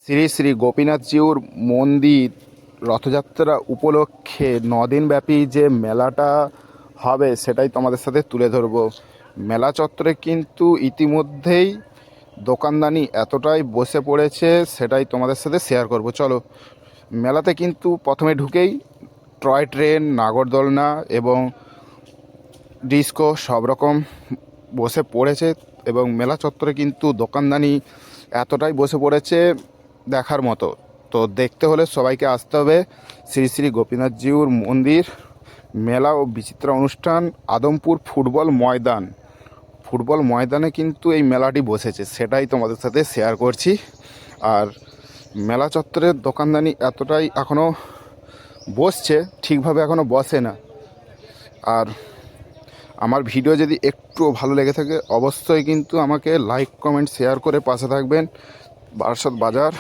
শ্রী শ্রী গোপীনাথজিউর মন্দির রথযাত্রা উপলক্ষে 9 দিনব্যাপী যে মেলাটা হবে সেটাই তোমাদের সাথে তুলে ধরবো। মেলা চত্বরে কিন্তু ইতিমধ্যেই দোকানদানি এতটাই বসে পড়েছে, সেটাই তোমাদের সাথে শেয়ার করব। চলো, মেলাতে কিন্তু প্রথমে ঢুকেই টয় ট্রেন, নাগরদোলনা এবং ডিস্কো সব রকম বসে পড়েছে এবং মেলা চত্বরে কিন্তু দোকানদানি এতটাই বসে পড়েছে দেখার মতো। তো দেখতে হলে সবাইকে আসতে হবে শ্রী শ্রী গোপীনাথজিউর মন্দির মেলা ও বিচিত্রা অনুষ্ঠান আদমপুর ফুটবল ময়দানে কিন্তু এই মেলাটি বসেছে, সেটাই তোমাদের সাথে শেয়ার করছি। আর মেলা চত্বরের দোকানদানি এতটাই এখনও বসছে, ঠিকভাবে এখনও বসে না। আর আমার ভিডিও যদি একটু ভালো লেগে থাকে অবশ্যই কিন্তু আমাকে লাইক, কমেন্ট, শেয়ার করে পাশে থাকবেন। বারাসাত বাজার